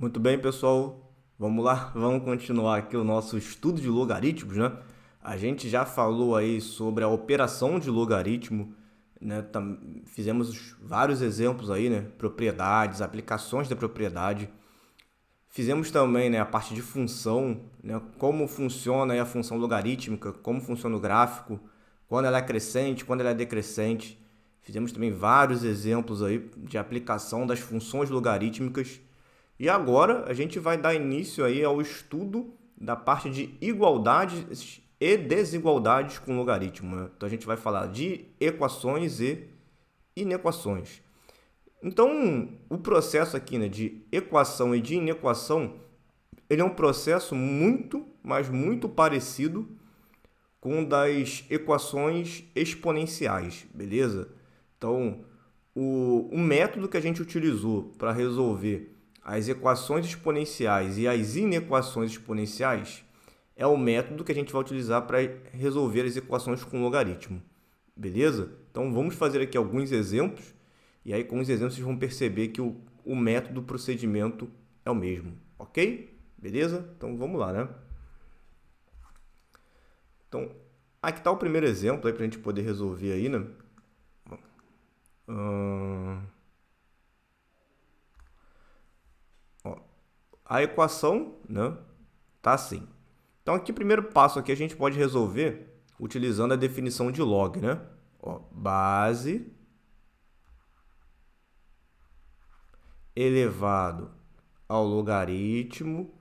Muito bem, pessoal. Vamos lá, vamos continuar aqui o nosso estudo de logaritmos, né? A gente já falou aí sobre a operação de logaritmo, né? Fizemos vários exemplos aí, né? Propriedades, aplicações da propriedade. Fizemos também, né, a parte de função, né? Como funciona aí a função logarítmica, como funciona o gráfico, quando ela é crescente, quando ela é decrescente. Fizemos também vários exemplos aí de aplicação das funções logarítmicas. E agora a gente vai dar início aí ao estudo da parte de igualdades e desigualdades com logaritmo, né? Então a gente vai falar de equações e inequações. Então, o processo aqui, né, de equação e de inequação, ele é um processo muito, mas muito parecido com o das equações exponenciais, beleza? Então, o método que a gente utilizou para resolver as equações exponenciais e as inequações exponenciais é o método que a gente vai utilizar para resolver as equações com logaritmo, beleza? Então, vamos fazer aqui alguns exemplos, e aí com os exemplos vocês vão perceber que o método, o procedimento é o mesmo, ok? Beleza? Então, vamos lá, né? Então, aqui está o primeiro exemplo para a gente poder resolver aí, né? Ó, a equação, né, tá assim. Então, aqui, primeiro passo aqui, a gente pode resolver utilizando a definição de log, né? Ó, base elevado ao logaritmo,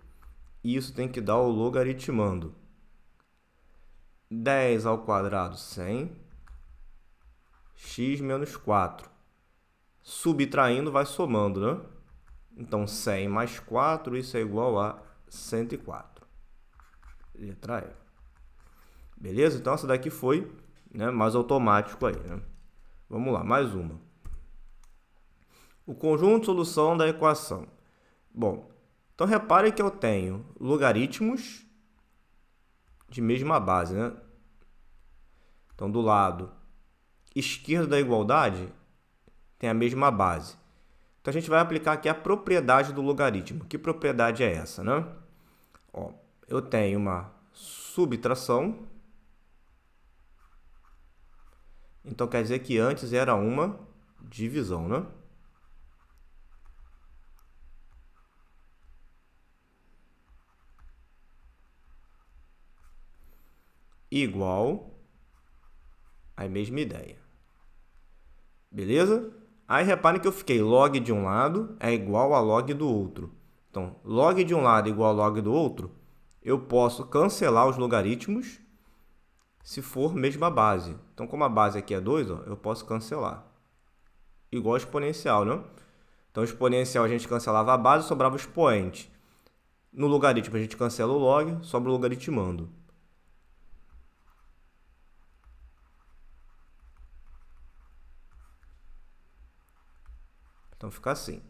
e isso tem que dar o logaritmando. 10 ao quadrado, 100, x menos 4. Subtraindo, vai somando, né? Então, 100 mais 4, isso é igual a 104. Letra E. Beleza? Então, essa daqui foi, né, mais automático aí, né? Vamos lá, mais uma. O conjunto de solução da equação. Bom, então repare que eu tenho logaritmos de mesma base, né? Então, do lado esquerdo da igualdade, tem a mesma base. Então, a gente vai aplicar aqui a propriedade do logaritmo. Que propriedade é essa, né? Ó, eu tenho uma subtração. Então, quer dizer que antes era uma divisão, né? Igual a mesma ideia. Beleza? Aí reparem que eu fiquei log de um lado é igual a log do outro. Então, log de um lado é igual a log do outro, eu posso cancelar os logaritmos se for mesma base. Então, como a base aqui é 2, ó, eu posso cancelar. Igual exponencial, né? Então, exponencial a gente cancelava a base, sobrava o expoente. No logaritmo a gente cancela o log, sobra o logaritmando. Então, fica assim.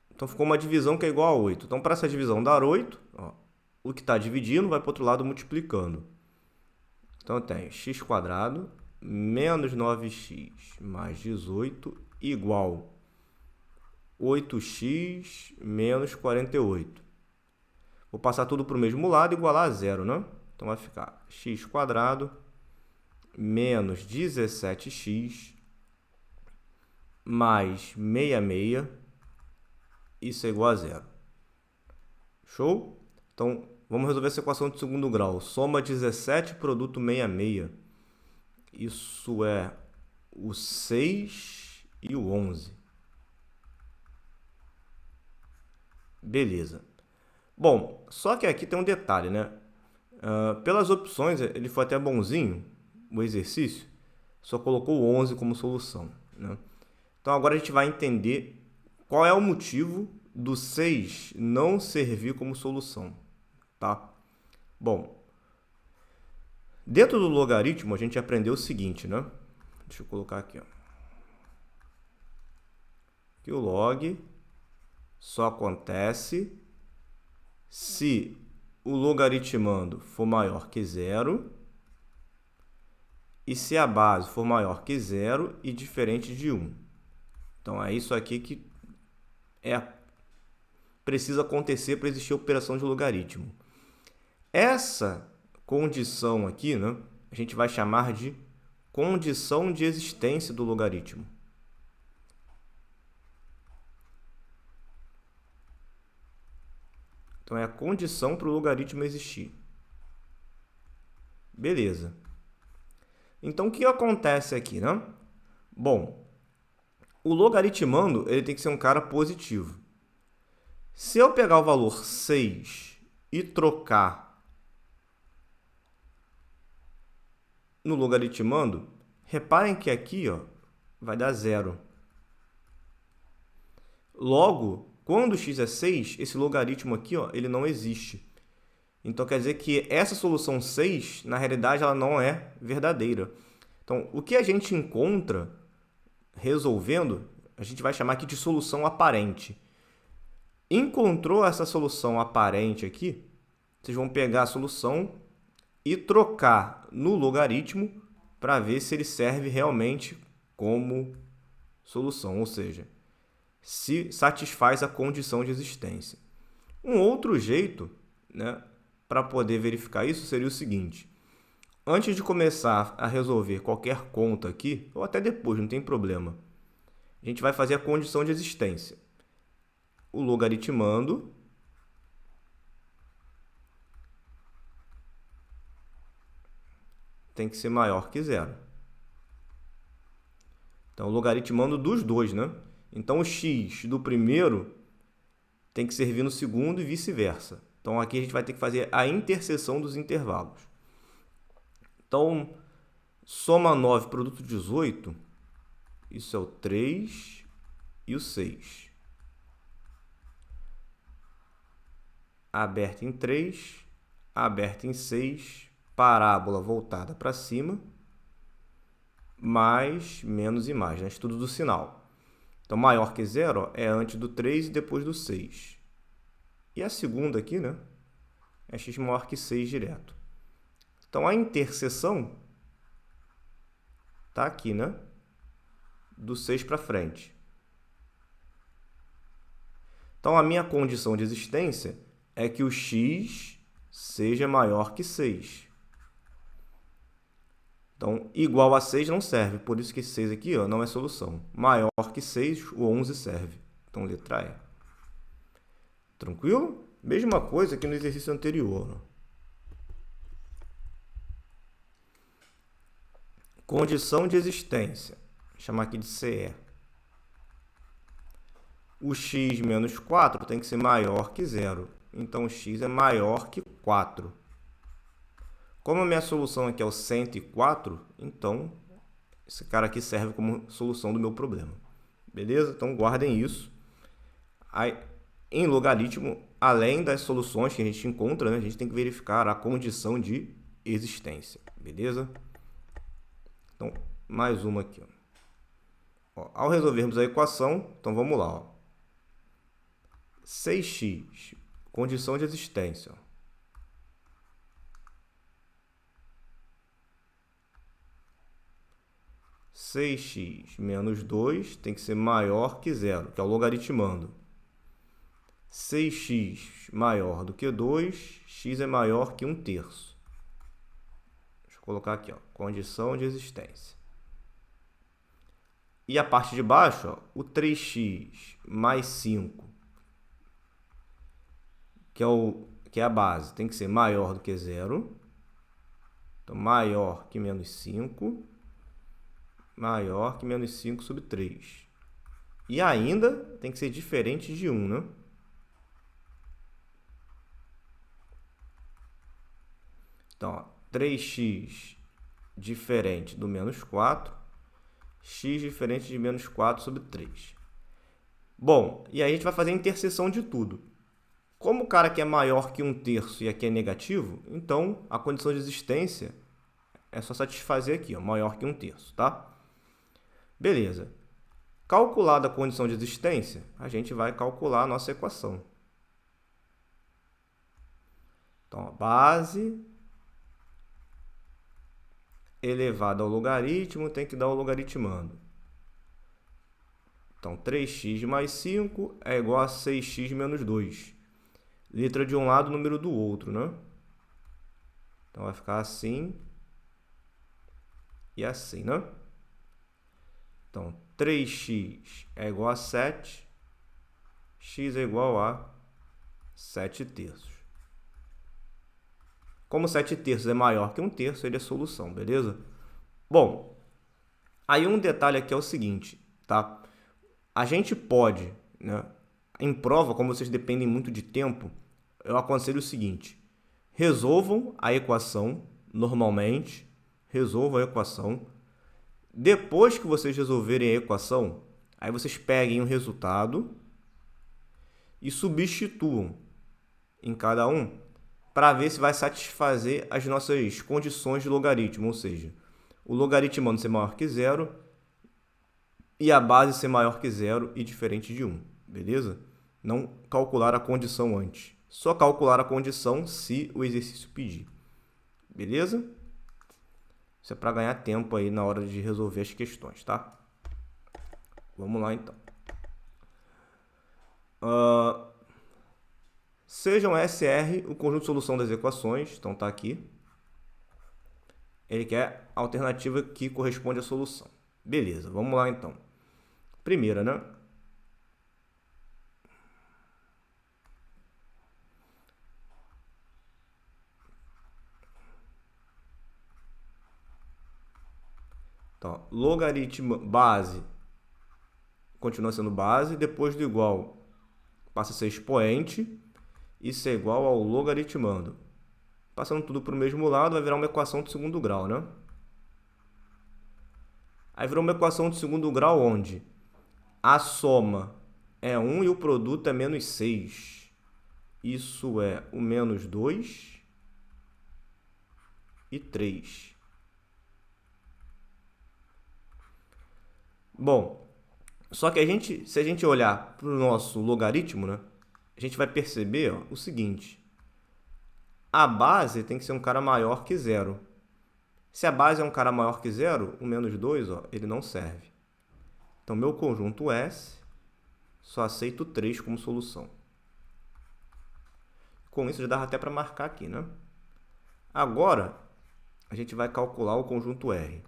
Então, ficou uma divisão que é igual a 8. Então, para essa divisão dar 8, ó, o que está dividindo vai para o outro lado multiplicando. Então, eu tenho x² menos 9x mais 18 igual 8x menos 48. Vou passar tudo para o mesmo lado e igualar a zero, né? Então, vai ficar x² menos 17x mais 66, isso é igual a zero. Show? Então, vamos resolver essa equação de segundo grau. Soma 17, produto 66. Isso é o 6 e o 11. Beleza. Bom, só que aqui tem um detalhe, né? Pelas opções, ele foi até bonzinho, o exercício, só colocou o 11 como solução, né? Então, agora a gente vai entender qual é o motivo do 6 não servir como solução, tá? Bom, dentro do logaritmo, a gente aprendeu o seguinte, né? Deixa eu colocar aqui, ó. Que o log só acontece se o logaritmando for maior que zero e se a base for maior que zero e diferente de 1. Então, é isso aqui que precisa acontecer para existir a operação de logaritmo. Essa condição aqui, né, a gente vai chamar de condição de existência do logaritmo. Então, é a condição para o logaritmo existir. Beleza. Então, o que acontece aqui, né? Bom, o logaritmando ele tem que ser um cara positivo. Se eu pegar o valor 6 e trocar no logaritmando, reparem que aqui vai dar 0. Logo, quando x é 6, esse logaritmo aqui ele não existe. Então, quer dizer que essa solução 6, na realidade, ela não é verdadeira. Então, o que a gente encontra resolvendo, a gente vai chamar aqui de solução aparente. Encontrou essa solução aparente aqui, vocês vão pegar a solução e trocar no logaritmo para ver se ele serve realmente como solução, ou seja, se satisfaz a condição de existência. Um outro jeito, né, para poder verificar isso seria o seguinte: antes de começar a resolver qualquer conta aqui, ou até depois, não tem problema, a gente vai fazer a condição de existência. O logaritmando tem que ser maior que 0. Então, o logaritmando dos dois, né? Então, o x do primeiro tem que servir no segundo e vice-versa. Então, aqui a gente vai ter que fazer a interseção dos intervalos. Então, soma 9, produto 18, isso é o 3 e o 6. Aberto em 3, aberto em 6, parábola voltada para cima, mais, menos e mais, né? Estudo do sinal. Então, maior que 0 é antes do 3 e depois do 6. E a segunda aqui, né, é x maior que 6 direto. Então, a interseção está aqui, né, do 6 para frente. Então, a minha condição de existência é que o x seja maior que 6. Então, igual a 6 não serve, por isso que 6 aqui não é solução. Maior que 6, o 11 serve. Então, letra E. Tranquilo? Mesma coisa que no exercício anterior. Condição de existência. Vou chamar aqui de CE. O x menos 4 tem que ser maior que 0. Então, o x é maior que 4. Como a minha solução aqui é o 104, então esse cara aqui serve como solução do meu problema. Beleza? Então, guardem isso. Aí, em logaritmo, além das soluções que a gente encontra, né, a gente tem que verificar a condição de existência. Beleza? Então, mais uma aqui. Ao resolvermos a equação, então vamos lá. 6x, condição de existência. 6x menos 2 tem que ser maior que 0, que é o logaritmando. 6x maior do que 2, x é maior que 1/3. Deixa eu colocar aqui, condição de existência. E a parte de baixo, o 3x mais 5, que é a base, tem que ser maior do que 0. Então, maior que menos 5, maior que menos 5 sobre 3. E ainda tem que ser diferente de 1, né? Então, 3x diferente do menos 4, x diferente de menos 4 sobre 3. Bom, e aí a gente vai fazer a interseção de tudo. Como o cara aqui é maior que 1/3 e aqui é negativo, então a condição de existência é só satisfazer aqui, maior que 1/3, tá? Beleza. Calculada a condição de existência, a gente vai calcular a nossa equação. Então, a base elevada ao logaritmo tem que dar o logaritmando. Então, 3x mais 5 é igual a 6x menos 2. Letra de um lado, número do outro, né? Então, vai ficar assim e assim, né? Então, 3x é igual a 7, x é igual a 7 terços. Como 7 terços é maior que 1 terço, ele é solução, beleza? Bom, aí um detalhe aqui é o seguinte, tá? A gente pode, né? Em prova, como vocês dependem muito de tempo, eu aconselho o seguinte: resolvam a equação normalmente, resolvam a equação. Depois que vocês resolverem a equação, aí vocês peguem o resultado e substituam em cada um para ver se vai satisfazer as nossas condições de logaritmo, ou seja, o logaritmando ser maior que zero e a base ser maior que zero e diferente de 1, beleza? Não calcular a condição antes, só calcular a condição se o exercício pedir, beleza? Isso é para ganhar tempo aí na hora de resolver as questões, tá? Vamos lá, então. Sejam SR o conjunto de solução das equações, então tá aqui. Ele quer a alternativa que corresponde à solução. Beleza, vamos lá então. Primeira, né? Então, logaritmo base continua sendo base, depois do igual passa a ser expoente, isso é igual ao logaritmando. Passando tudo para o mesmo lado, vai virar uma equação de segundo grau, né? Aí virou uma equação de segundo grau onde a soma é 1 e o produto é menos 6. Isso é o menos 2 e 3. Bom, só que se a gente olhar para o nosso logaritmo, né, a gente vai perceber o seguinte: a base tem que ser um cara maior que zero. Se a base é um cara maior que zero, o menos 2, ele não serve. Então, meu conjunto S só aceita o 3 como solução. Com isso, já dá até para marcar aqui, né? Agora, a gente vai calcular o conjunto R.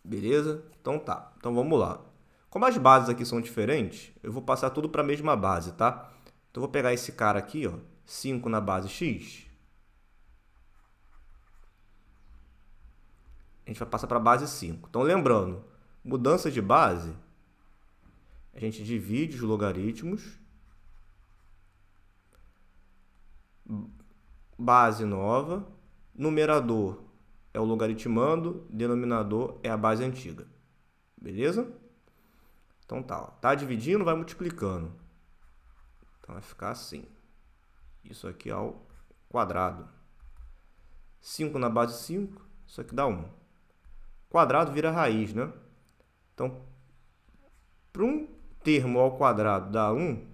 Beleza? Então tá. Então vamos lá. Como as bases aqui são diferentes, eu vou passar tudo para a mesma base, tá? Então eu vou pegar esse cara aqui, 5 na base x. A gente vai passar para a base 5. Então lembrando, mudança de base, a gente divide os logaritmos. Base nova, numerador é o logaritmando, denominador é a base antiga. Beleza? Então tá, tá dividindo, vai multiplicando. Então vai ficar assim. Isso aqui ao quadrado. 5 na base 5, isso aqui dá 1. Quadrado vira raiz, né? Então, para um termo ao quadrado dar 1,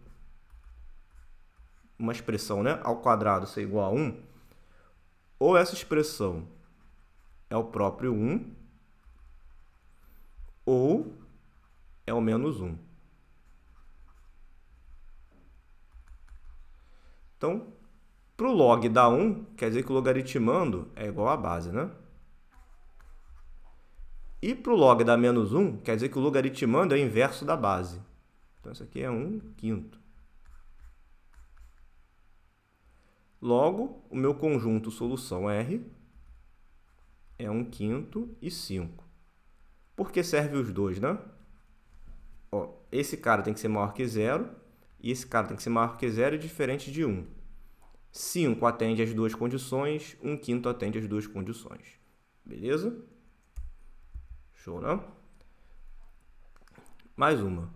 uma expressão, né, ao quadrado ser igual a 1, ou essa expressão é o próprio 1, ou é o menos 1. Então, para o log dar 1, quer dizer que o logaritmando é igual à base, né? E para o log dar menos 1, quer dizer que o logaritmando é o inverso da base. Então, isso aqui é 1/5. Logo, o meu conjunto solução R é 1/5 e 5. Por que serve os dois, né? Esse cara tem que ser maior que zero e esse cara tem que ser maior que zero e diferente de 1. 5 atende às duas condições, 1/5 atende às duas condições. Beleza? Show, né? Mais uma.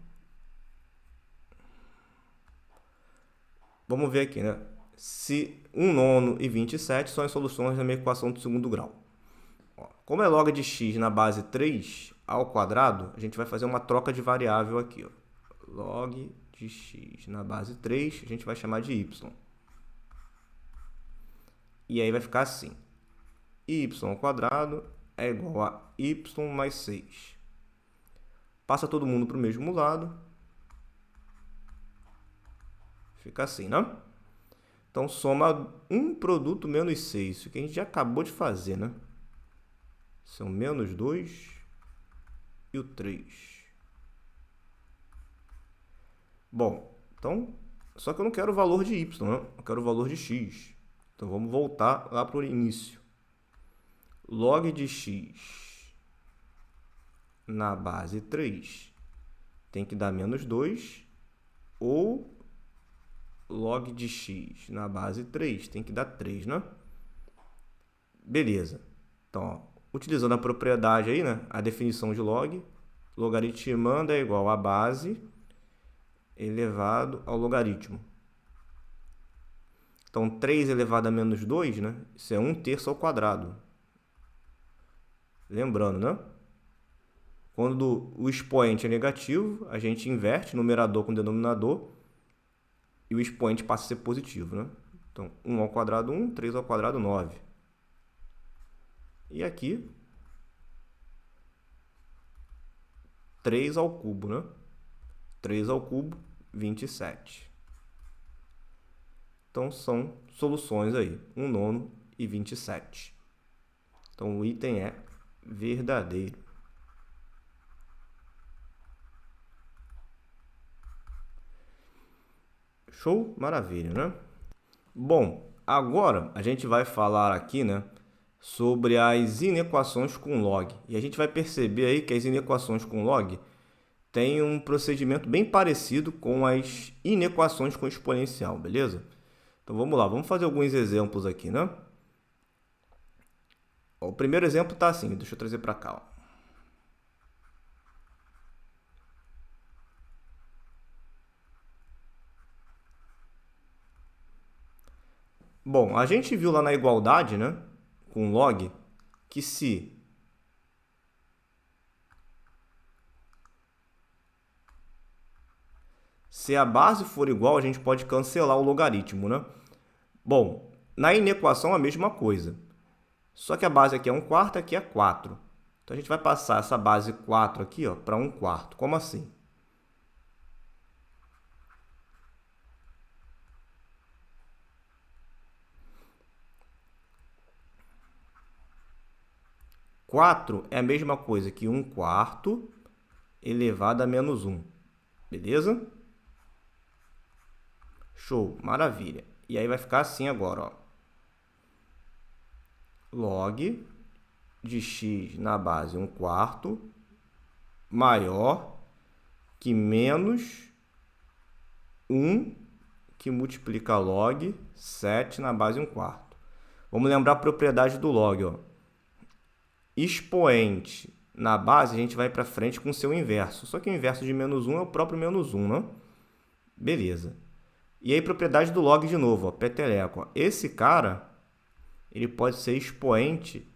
Vamos ver aqui, né? Se 1/9 e 27 são as soluções da minha equação de segundo grau. Como é log de x na base 3 ao quadrado, a gente vai fazer uma troca de variável aqui. Log de de x na base 3, a gente vai chamar de y. E aí vai ficar assim. Y² é igual a y mais 6. Passa todo mundo para o mesmo lado. Fica assim, né? Então, soma um produto menos 6. Isso que a gente já acabou de fazer, né? São menos 2 e o 3. Bom, então, só que eu não quero o valor de y, né? Eu quero o valor de x. Então, vamos voltar lá para o início. Log de x na base 3 tem que dar menos 2, ou log de x na base 3 tem que dar 3, né? Beleza. Então, ó, utilizando a propriedade aí, né? A definição de log, logaritmando é igual a base elevado ao logaritmo. Então, 3 elevado a menos 2, né? Isso é 1/3 ao quadrado. Lembrando, né? Quando o expoente é negativo, a gente inverte numerador com denominador e o expoente passa a ser positivo, né? Então, 1 ao quadrado 1, 3 ao quadrado 9. E aqui, 3 ao cubo, né? 3 ao cubo, 27. Então, são soluções aí, 1/9 e 27. Então, o item é verdadeiro. Show? Maravilha, né? Bom, agora a gente vai falar aqui, né, sobre as inequações com log. E a gente vai perceber aí que as inequações com log têm um procedimento bem parecido com as inequações com exponencial, beleza? Então, vamos lá, vamos fazer alguns exemplos aqui, né? O primeiro exemplo está assim, deixa eu trazer para cá, ó. Bom, a gente viu lá na igualdade, né, com log, que se a base for igual, a gente pode cancelar o logaritmo, né? Bom, na inequação a mesma coisa. Só que a base aqui é 1/4, aqui é 4. Então, a gente vai passar essa base 4 aqui, ó, para 1/4. Como assim? Quatro é a mesma coisa que 1/4 elevado a menos 1. Beleza? Show, maravilha. E aí vai ficar assim agora, ó. Log de x na base 1/4 maior que menos 1 que multiplica log 7 na base 1/4. Vamos lembrar a propriedade do log, ó. Expoente na base, a gente vai para frente com o seu inverso. Só que o inverso de menos 1 é o próprio menos 1, né? Beleza. E aí, propriedade do log de novo, ó, peteleco. Ó. Esse cara, ele pode ser expoente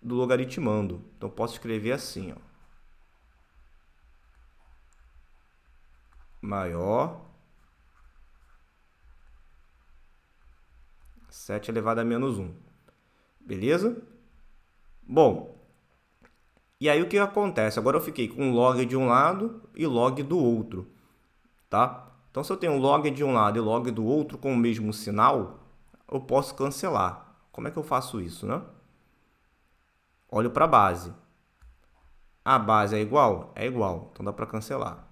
do logaritmando. Então, eu posso escrever assim, ó. Maior 7 elevado a menos 1. Beleza? Bom, e aí o que acontece? Agora eu fiquei com log de um lado e log do outro, tá? Então, se eu tenho log de um lado e log do outro com o mesmo sinal, eu posso cancelar. Como é que eu faço isso, né? Olho para a base. A base é igual? É igual, então dá para cancelar.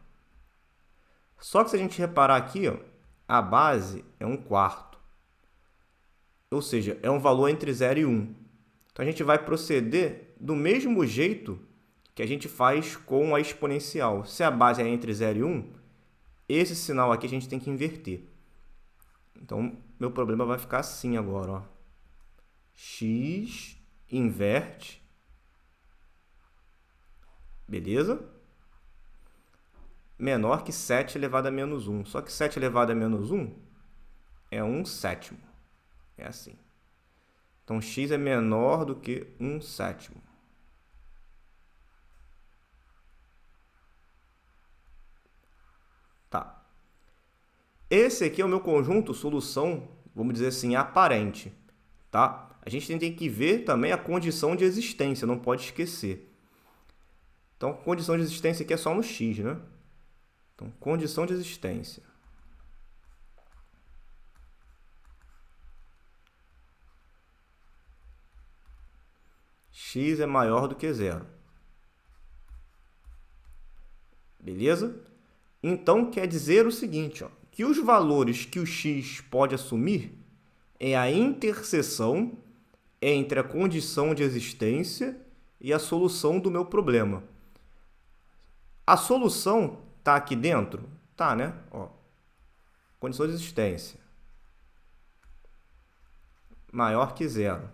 Só que se a gente reparar aqui, ó, a base é 1/4. Ou seja, é um valor entre 0 e 1. Então, a gente vai proceder do mesmo jeito que a gente faz com a exponencial. Se a base é entre 0 e 1, esse sinal aqui a gente tem que inverter. Então, meu problema vai ficar assim agora, ó. X inverte. Beleza? Menor que 7 elevado a menos 1. Só que 7 elevado a menos 1 é 1/7. É assim. Então, x é menor do que 1/7. Tá. Esse aqui é o meu conjunto solução, vamos dizer assim, aparente, tá? A gente tem que ver também a condição de existência, não pode esquecer. Então, condição de existência aqui é só no x, né? Então, condição de existência. X é maior do que zero. Beleza? Então, quer dizer o seguinte, ó, que os valores que o x pode assumir é a interseção entre a condição de existência e a solução do meu problema. A solução está aqui dentro? Tá, né? Ó, condição de existência maior que zero.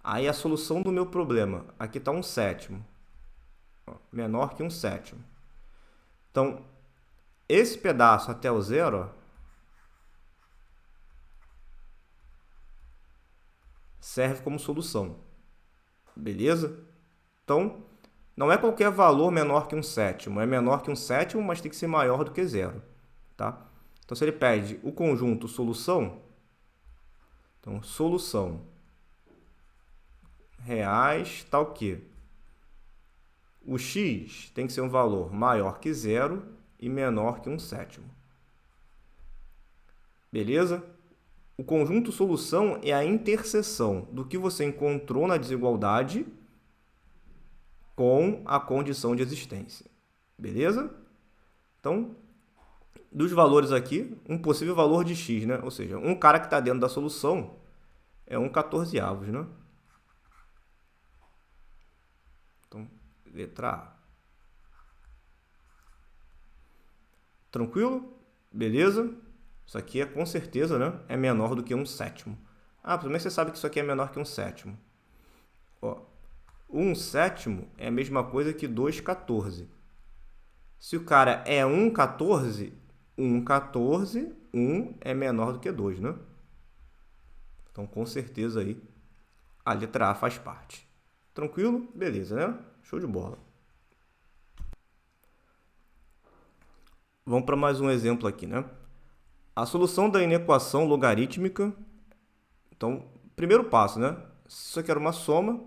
Aí a solução do meu problema, aqui está 1/7. Ó, menor que 1/7. Então, esse pedaço até o zero, ó, serve como solução. Beleza? Então, não é qualquer valor menor que 1/7. É menor que 1/7, mas tem que ser maior do que zero. Tá? Então, se ele pede o conjunto solução, então, solução reais está o quê? O x tem que ser um valor maior que zero e menor que 1/7. Beleza? O conjunto solução é a interseção do que você encontrou na desigualdade com a condição de existência. Beleza? Então, dos valores aqui, um possível valor de x, né? Ou seja, um cara que está dentro da solução é 1/14, né? Então, letra A. Tranquilo? Beleza? Isso aqui é com certeza, né? É menor do que 1/7. Ah, também você sabe que isso aqui é menor que 1/7. Ó, 1/7 é a mesma coisa que 2/14. Se o cara é 1/14, 1/14, 1 é menor do que 2, né? Então, com certeza aí, a letra A faz parte. Tranquilo? Beleza, né? Show de bola. Vamos para mais um exemplo aqui, né? A solução da inequação logarítmica. Então, primeiro passo, né? Se isso aqui era uma soma,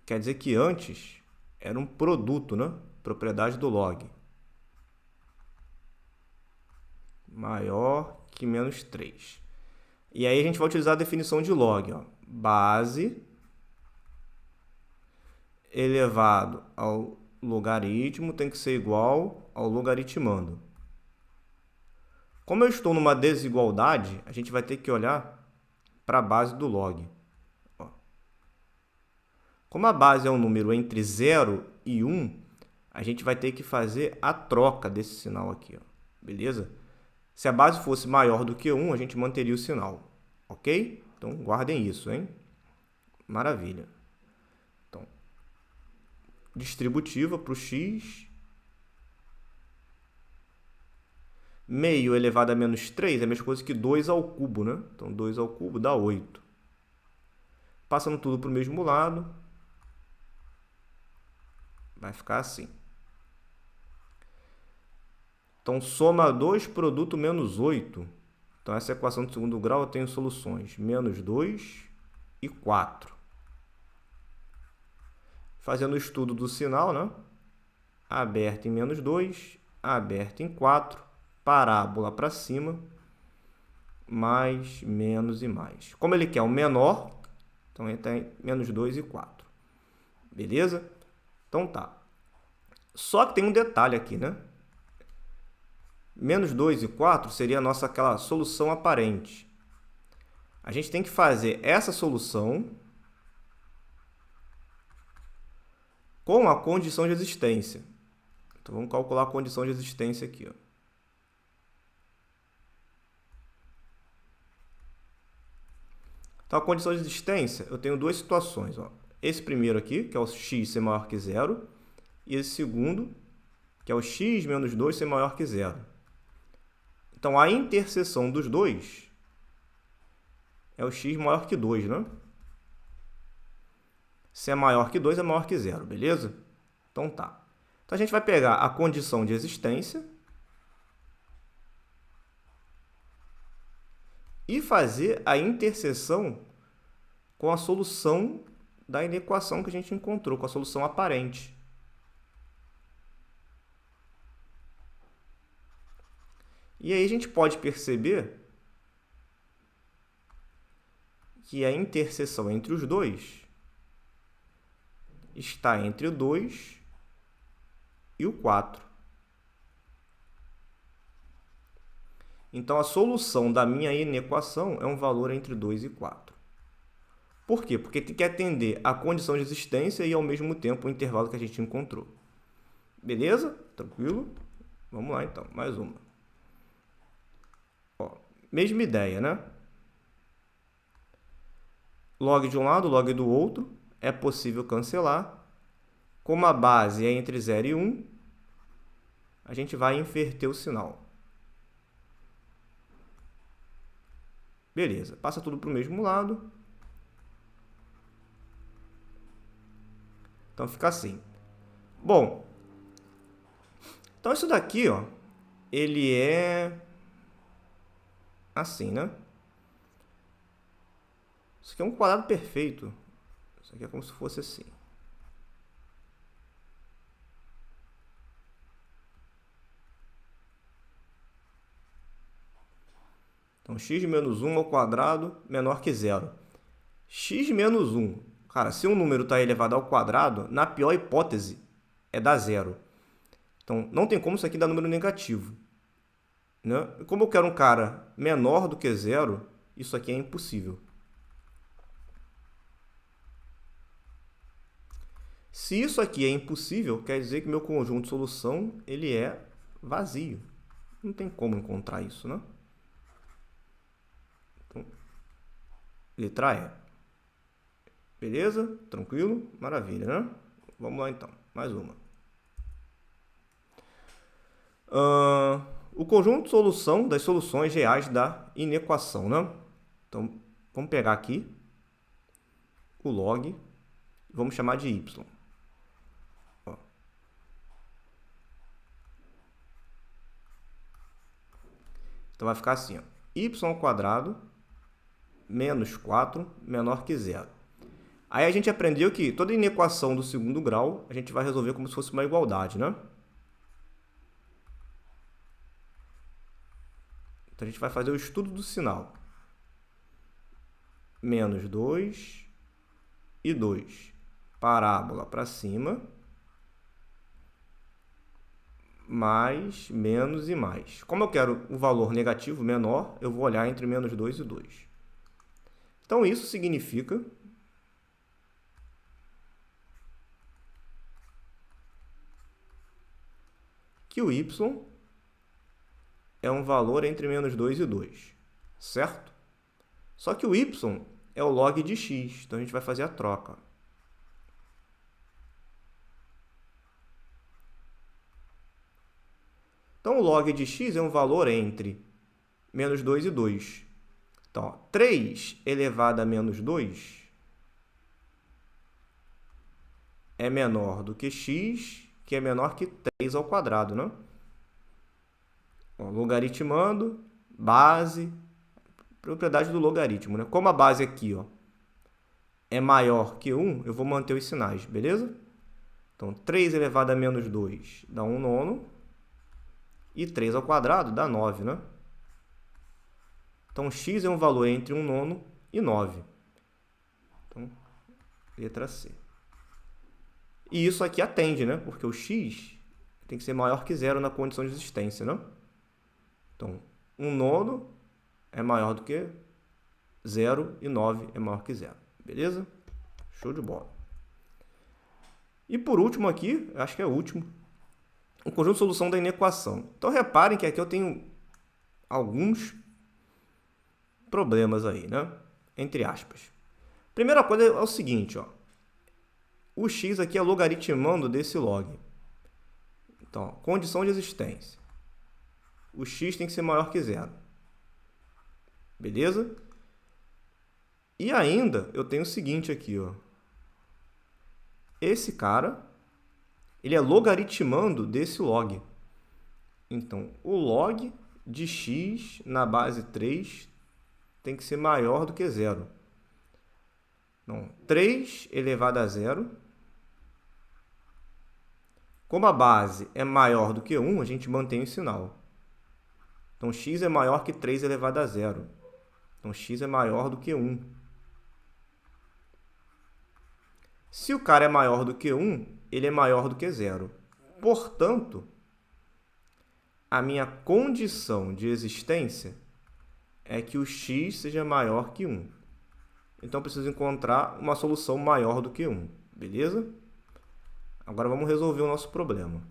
quer dizer que antes era um produto, né? Propriedade do log. Maior que menos 3. E aí a gente vai utilizar a definição de log. Ó. Base elevado ao logaritmo tem que ser igual ao logaritmando. Como eu estou numa desigualdade, a gente vai ter que olhar para a base do log. Ó. Como a base é um número entre 0 e 1, a gente vai ter que fazer a troca desse sinal aqui. Ó. Beleza? Se a base fosse maior do que 1, a gente manteria o sinal. Ok? Então, guardem isso, hein? Maravilha. Então, distributiva para o x. Meio elevado a menos 3 é a mesma coisa que 2 ao cubo, né? Então, 2 ao cubo dá 8. Passando tudo para o mesmo lado, vai ficar assim. Então, soma 2, produto menos 8. Então, essa equação de segundo grau eu tenho soluções. Menos 2 e 4. Fazendo o estudo do sinal, né? Aberto em menos 2, aberto em 4. Parábola para cima, mais, menos e mais. Como ele quer o menor, então ele tem menos 2 e 4. Beleza? Então tá. Só que tem um detalhe aqui, né? Menos 2 e 4 seria a nossa aquela solução aparente. A gente tem que fazer essa solução com a condição de existência. Então vamos calcular a condição de existência aqui, ó. Então, a condição de existência, eu tenho duas situações. Ó. Esse primeiro aqui, que é o x ser maior que zero, e esse segundo, que é o x menos 2 ser maior que zero. Então, a interseção dos dois é o x maior que 2, né? Se é maior que 2, é maior que zero, beleza? Então, tá. Então, a gente vai pegar a condição de existência e fazer a interseção com a solução da inequação que a gente encontrou, com a solução aparente. E aí a gente pode perceber que a interseção entre os dois está entre o 2 e o 4. Então, a solução da minha inequação é um valor entre 2 e 4. Por quê? Porque tem que atender a condição de existência e, ao mesmo tempo, o intervalo que a gente encontrou. Beleza? Tranquilo? Vamos lá, então. Mais uma. Ó, mesma ideia, né? Log de um lado, log do outro. É possível cancelar. Como a base é entre 0 e 1, a gente vai inverter o sinal. Beleza, passa tudo para o mesmo lado. Então fica assim. Bom, então isso daqui, ó, ele é assim, né? Isso aqui é um quadrado perfeito. Isso aqui é como se fosse assim. Então, x menos 1 ao quadrado menor que zero. X menos 1. Cara, se um número está elevado ao quadrado, na pior hipótese, é dar zero. Então, não tem como isso aqui dar número negativo. Né? Como eu quero um cara menor do que zero, isso aqui é impossível. Se isso aqui é impossível, quer dizer que meu conjunto de solução ele é vazio. Não tem como encontrar isso, né? Então, letra E. Beleza? Tranquilo? Maravilha, né? Vamos lá, então. Mais uma. O conjunto de solução das soluções reais da inequação, né? Então, vamos pegar aqui o log e vamos chamar de y. Ó. Então, vai ficar assim, ó. Y ao quadrado menos 4 menor que zero. Aí a gente aprendeu que toda inequação do segundo grau a gente vai resolver como se fosse uma igualdade, né? Então, a gente vai fazer o estudo do sinal. Menos 2 e 2. Parábola para cima. Mais, menos e mais. Como eu quero o valor negativo menor, eu vou olhar entre menos 2 e 2. Então, isso significa que o y é um valor entre menos 2 e 2, certo? Só que o y é o log de x, então a gente vai fazer a troca. Então, o log de x é um valor entre menos 2 e 2. Então, ó, 3 elevado a menos 2 é menor do que x, que é menor que 3 ao quadrado, né? Ó, logaritmando, base, propriedade do logaritmo, né? Como a base aqui, ó, é maior que 1, eu vou manter os sinais, beleza? Então, 3 elevado a menos 2 dá 1 nono. E 3 ao quadrado dá 9, né? Então, x é um valor entre 1 nono e 9. Então, letra C. E isso aqui atende, né? Porque o x tem que ser maior que zero na condição de existência, né? Então, 1 nono é maior do que 0 e 9 é maior que 0. Beleza? Show de bola. E por último aqui, acho que é o último, o conjunto de solução da inequação. Então, reparem que aqui eu tenho alguns problemas aí, né? Entre aspas. Primeira coisa é o seguinte, ó. O x aqui é logaritmando desse log. Então, ó, condição de existência. O x tem que ser maior que zero. Beleza? E ainda eu tenho o seguinte aqui, ó. Esse cara, ele é logaritmando desse log. Então, o log de x na base 3 tem que ser maior do que zero. Então, 3 elevado a zero. Como a base é maior do que 1, a gente mantém o sinal. Então, x é maior que 3 elevado a zero. Então, x é maior do que 1. Se o cara é maior do que 1, ele é maior do que zero. Portanto, a minha condição de existência é que o x seja maior que 1. Então, eu preciso encontrar uma solução maior do que 1. Beleza? Agora, vamos resolver o nosso problema.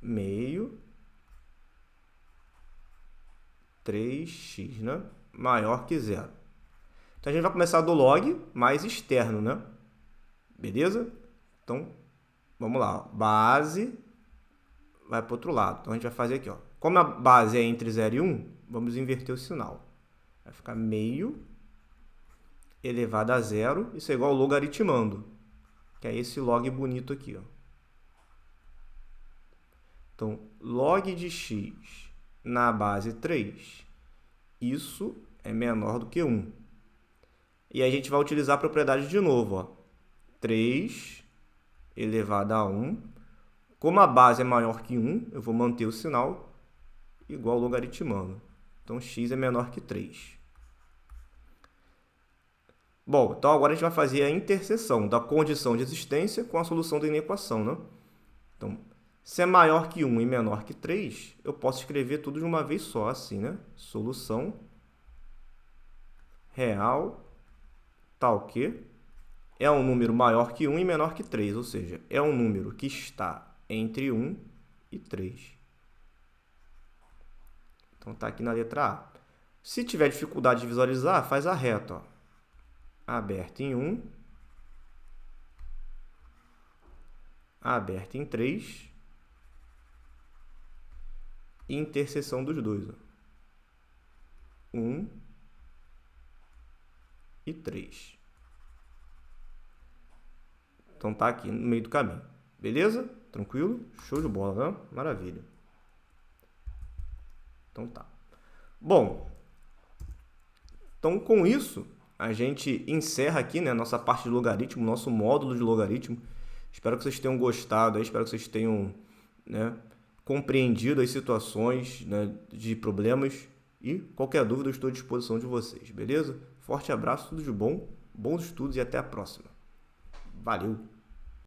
Meio 3x, né? Maior que zero. Então, a gente vai começar do log mais externo, né? Beleza? Então, vamos lá. Base vai para o outro lado. Então, a gente vai fazer aqui, ó. Como a base é entre 0 e 1, vamos inverter o sinal. Vai ficar meio elevado a zero. Isso é igual ao logaritmando, que é esse log bonito aqui, ó. Então, log de x na base 3, isso é menor do que 1. E aí a gente vai utilizar a propriedade de novo, ó. 3 elevado a 1. Como a base é maior que 1, eu vou manter o sinal igual ao logaritmando. Então, x é menor que 3. Bom, então agora a gente vai fazer a interseção da condição de existência com a solução da inequação, né? Então, se é maior que 1 e menor que 3, eu posso escrever tudo de uma vez só, assim, né? Solução real tal que é um número maior que 1 e menor que 3, ou seja, é um número que está entre 1 e 3. Então, está aqui na letra A. Se tiver dificuldade de visualizar, faz a reta, ó. Aberta em 1, aberta em 3, e interseção dos dois, ó. 1 e 3. Então, tá aqui no meio do caminho. Beleza? Tranquilo? Show de bola, né? Maravilha. Então, tá. Bom, então, com isso, a gente encerra aqui, né, nossa parte de logaritmo, nosso módulo de logaritmo. Espero que vocês tenham gostado, espero que vocês tenham, né, compreendido as situações, né, de problemas. E qualquer dúvida, eu estou à disposição de vocês, beleza? Forte abraço, tudo de bom, bons estudos e até a próxima. Valeu!